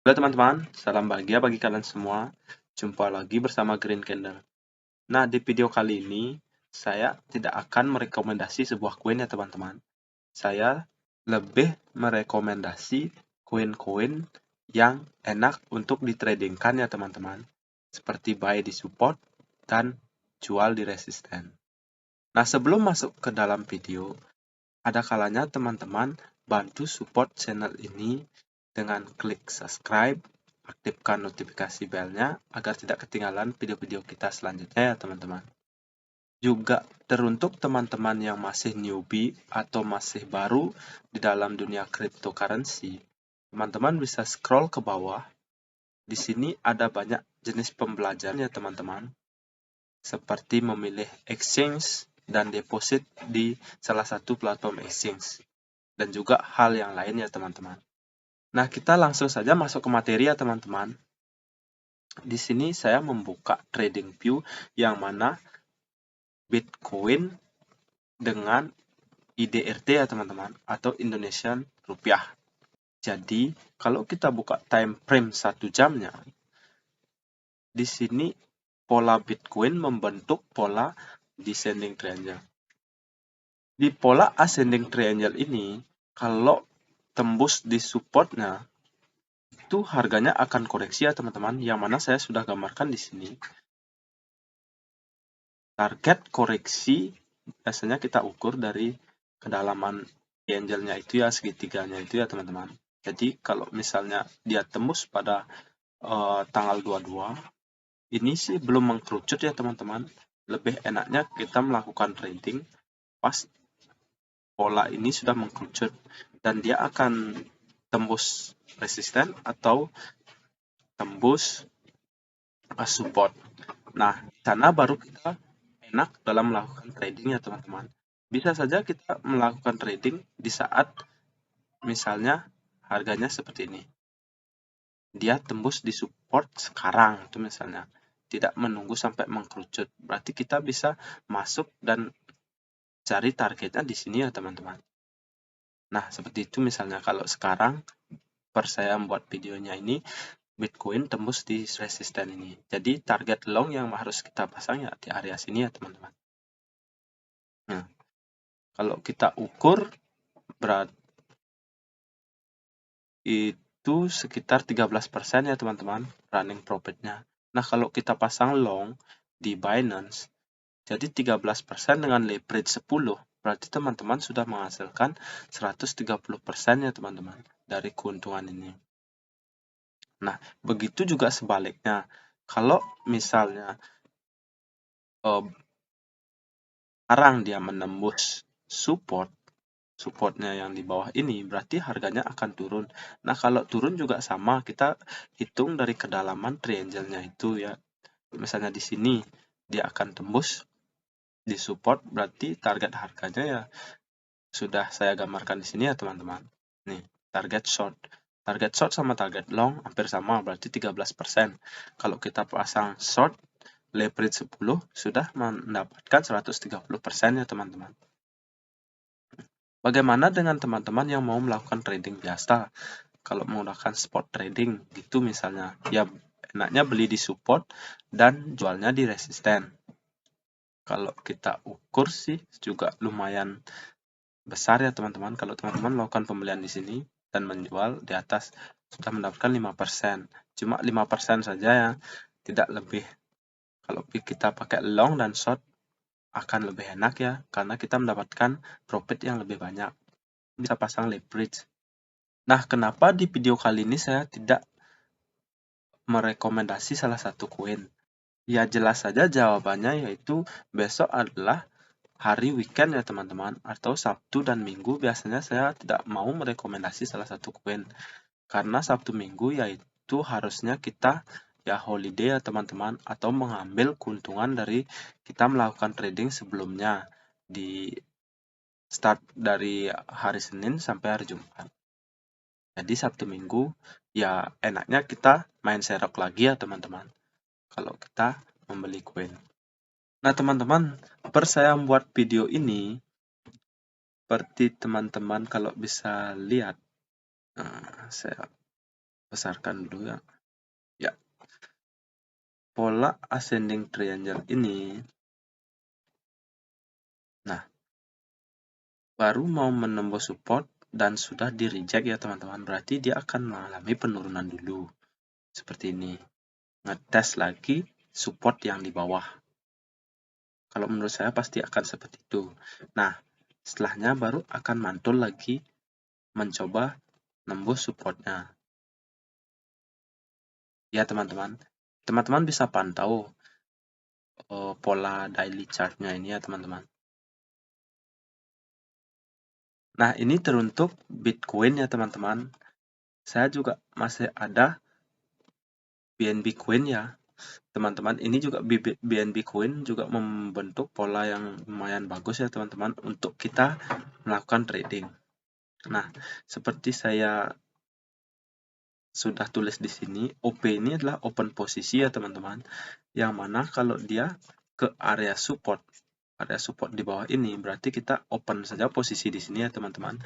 Halo teman-teman, salam bahagia bagi kalian semua. Jumpa lagi bersama Green Candle. Nah, di video kali ini, saya tidak akan merekomendasi sebuah koin ya teman-teman. Saya lebih merekomendasi koin-koin yang enak untuk ditradingkan ya teman-teman. Seperti buy di support dan jual di resisten. Nah, sebelum masuk ke dalam video, ada kalanya teman-teman bantu support channel ini dengan klik subscribe, aktifkan notifikasi belnya agar tidak ketinggalan video-video kita selanjutnya ya teman-teman. Juga teruntuk teman-teman yang masih newbie atau masih baru di dalam dunia cryptocurrency, teman-teman bisa scroll ke bawah. Di sini ada banyak jenis pembelajaran ya teman-teman, seperti memilih exchange dan deposit di salah satu platform exchange, dan juga hal yang lain ya teman-teman. Nah, kita langsung saja masuk ke materi ya teman-teman. Di sini saya membuka TradingView yang mana Bitcoin dengan IDRT ya teman-teman, atau Indonesian Rupiah. Jadi, kalau kita buka time frame 1 jamnya, di sini pola Bitcoin membentuk pola descending triangle. Di pola ascending triangle ini, kalau tembus di supportnya, itu harganya akan koreksi ya teman-teman, yang mana saya sudah gambarkan di sini. Target koreksi biasanya kita ukur dari kedalaman triangle-nya itu ya, segitiganya itu ya teman-teman. Jadi kalau misalnya dia tembus pada tanggal 22, ini sih belum mengkerucut ya teman-teman. Lebih enaknya kita melakukan trading pas pola ini sudah mengkerucut dan dia akan tembus resisten atau tembus support. Nah, sana baru kita enak dalam melakukan trading ya teman-teman. Bisa saja kita melakukan trading di saat misalnya harganya seperti ini. Dia tembus di support sekarang itu misalnya. Tidak menunggu sampai mengkerucut. Berarti kita bisa masuk dan cari targetnya di sini ya teman-teman. Nah, seperti itu misalnya kalau sekarang saya membuat videonya ini Bitcoin tembus di resisten ini. Jadi target long yang harus kita pasang ya di area sini ya teman-teman. Nah, kalau kita ukur berat itu sekitar 13% ya teman-teman running profitnya. Nah, kalau kita pasang long di Binance, jadi 13% dengan leverage 10, berarti teman-teman sudah menghasilkan 130% ya teman-teman dari keuntungan ini. Nah, begitu juga sebaliknya. Kalau misalnya sekarang dia menembus supportnya yang di bawah ini, berarti harganya akan turun. Nah, kalau turun juga sama, kita hitung dari kedalaman triangle-nya itu ya. Misalnya di sini dia akan tembus di support, berarti target harganya ya sudah saya gambarkan di sini ya teman-teman. Nih, target short. Target short sama target long hampir sama, berarti 13%. Kalau kita pasang short, leverage 10 sudah mendapatkan 130% ya teman-teman. Bagaimana dengan teman-teman yang mau melakukan trading biasa? Kalau menggunakan spot trading gitu misalnya, ya enaknya beli di support dan jualnya di resisten. Kalau kita ukur sih juga lumayan besar ya teman-teman. Kalau teman-teman melakukan pembelian di sini dan menjual di atas sudah mendapatkan 5%. Cuma 5% saja ya, tidak lebih. Kalau kita pakai long dan short akan lebih enak ya, karena kita mendapatkan profit yang lebih banyak. Bisa pasang leverage. Nah, kenapa di video kali ini saya tidak merekomendasi salah satu koin? Ya jelas saja jawabannya, yaitu besok adalah hari weekend ya teman-teman, atau Sabtu dan Minggu. Biasanya saya tidak mau merekomendasi salah satu koin, karena Sabtu Minggu yaitu harusnya kita ya holiday ya teman-teman, atau mengambil keuntungan dari kita melakukan trading sebelumnya di start dari hari Senin sampai hari Jumat. Jadi Sabtu Minggu ya enaknya kita main serok lagi ya teman-teman, kalau kita membeli koin. Nah teman-teman, saya membuat video ini seperti teman-teman kalau bisa lihat, saya besarkan dulu ya. Ya, pola ascending triangle ini, nah, baru mau menembus support dan sudah di reject ya teman-teman, berarti dia akan mengalami penurunan dulu. Seperti ini. Ngetes lagi support yang di bawah. Kalau menurut saya pasti akan seperti itu. Nah, setelahnya baru akan mantul lagi mencoba nembus supportnya. Ya teman-teman, teman-teman bisa pantau pola daily chartnya ini ya teman-teman. Nah, ini teruntuk Bitcoin ya teman-teman. Saya juga masih ada BNB Coin ya. Teman-teman, ini juga BNB Coin juga membentuk pola yang lumayan bagus ya teman-teman untuk kita melakukan trading. Nah, seperti saya sudah tulis di sini, OP ini adalah open posisi ya teman-teman. Yang mana kalau dia ke area support di bawah ini, berarti kita open saja posisi di sini ya teman-teman.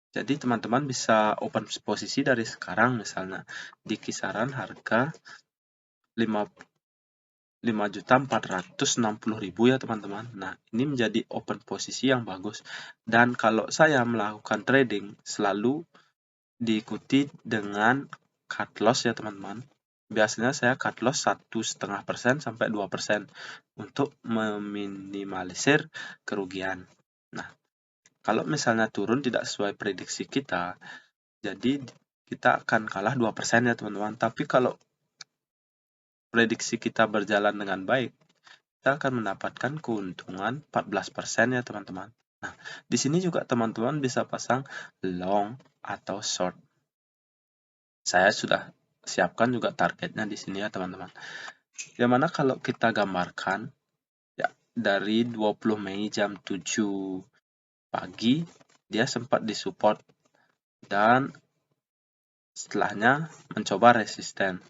Jadi teman-teman bisa open posisi dari sekarang misalnya di kisaran harga 5.460.000 ya teman-teman. Nah, ini menjadi open posisi yang bagus. Dan kalau saya melakukan trading selalu diikuti dengan cut loss ya teman-teman. Biasanya saya cut loss 1,5% sampai 2% untuk meminimalisir kerugian. Nah, kalau misalnya turun tidak sesuai prediksi kita, jadi kita akan kalah 2% ya teman-teman. Tapi kalau prediksi kita berjalan dengan baik, kita akan mendapatkan keuntungan 14% ya teman-teman. Nah, di sini juga teman-teman bisa pasang long atau short. Saya sudah siapkan juga targetnya di sini ya teman-teman. Yang mana kalau kita gambarkan ya dari 20 Mei jam 7 pagi dia sempat disupport dan setelahnya mencoba resisten.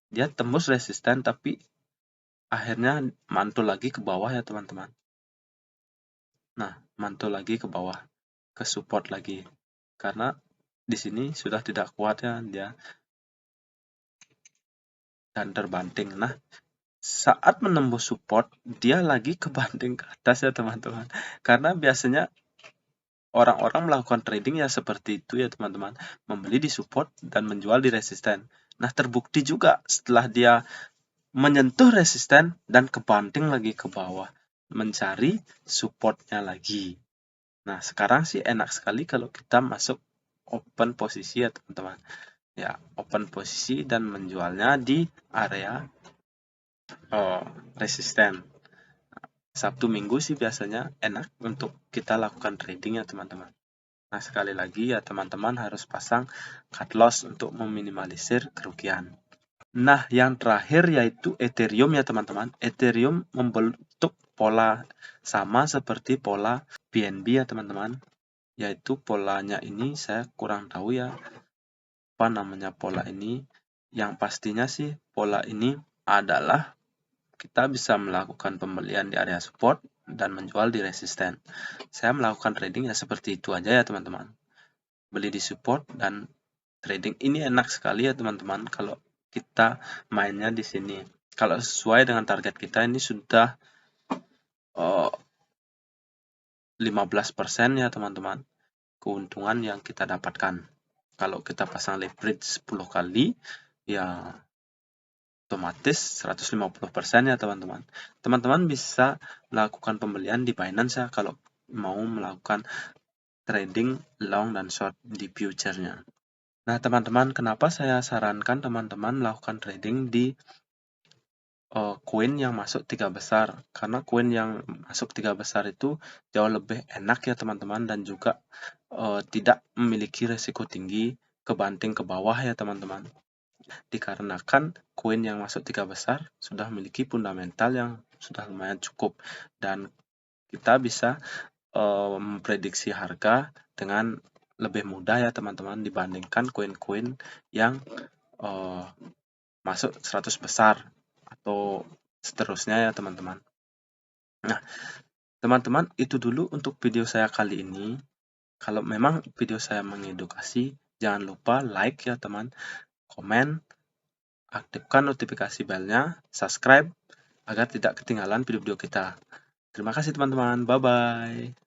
Dia tembus resisten tapi akhirnya mantul lagi ke bawah ya teman-teman. Nah, mantul lagi ke bawah, ke support lagi. Karena di sini sudah tidak kuat ya dia dan terbanting. Nah, saat menembus support, dia lagi kebanting ke atas ya teman-teman. Karena biasanya orang-orang melakukan trading ya seperti itu ya teman-teman. Membeli di support dan menjual di resisten. Nah, terbukti juga setelah dia menyentuh resisten dan kebanting lagi ke bawah. Mencari supportnya lagi. Nah, sekarang sih enak sekali kalau kita masuk open posisi ya teman-teman. Ya, open posisi dan menjualnya di area resisten. Sabtu Minggu sih biasanya enak untuk kita lakukan trading ya teman-teman. Nah, sekali lagi ya teman-teman harus pasang cut loss untuk meminimalisir kerugian. Nah, yang terakhir yaitu Ethereum ya teman-teman. Ethereum membentuk pola sama seperti pola BNB ya teman-teman. Yaitu polanya ini saya kurang tahu ya apa namanya pola ini. Yang pastinya sih pola ini adalah kita bisa melakukan pembelian di area support dan menjual di resisten. Saya melakukan trading ya seperti itu aja ya teman-teman. Beli di support dan trading. Ini enak sekali ya teman-teman kalau kita mainnya di sini. Kalau sesuai dengan target kita ini sudah 15% ya teman-teman keuntungan yang kita dapatkan. Kalau kita pasang leverage 10 kali ya otomatis 150% ya teman-teman. Teman-teman bisa melakukan pembelian di Binance ya kalau mau melakukan trading long dan short di future-nya. Nah teman-teman, kenapa saya sarankan teman-teman melakukan trading di koin yang masuk 3 besar? Karena koin yang masuk 3 besar itu jauh lebih enak ya teman-teman dan juga tidak memiliki resiko tinggi kebanting ke bawah ya teman-teman. Dikarenakan koin yang masuk 3 besar sudah memiliki fundamental yang sudah lumayan cukup dan kita bisa memprediksi harga dengan lebih mudah ya teman-teman dibandingkan koin-koin yang masuk 100 besar atau seterusnya ya teman-teman. Nah, teman-teman itu dulu untuk video saya kali ini. Kalau memang video saya mengedukasi, jangan lupa like ya teman. komen, aktifkan notifikasi belnya, subscribe, agar tidak ketinggalan video-video kita. Terima kasih teman-teman, bye-bye.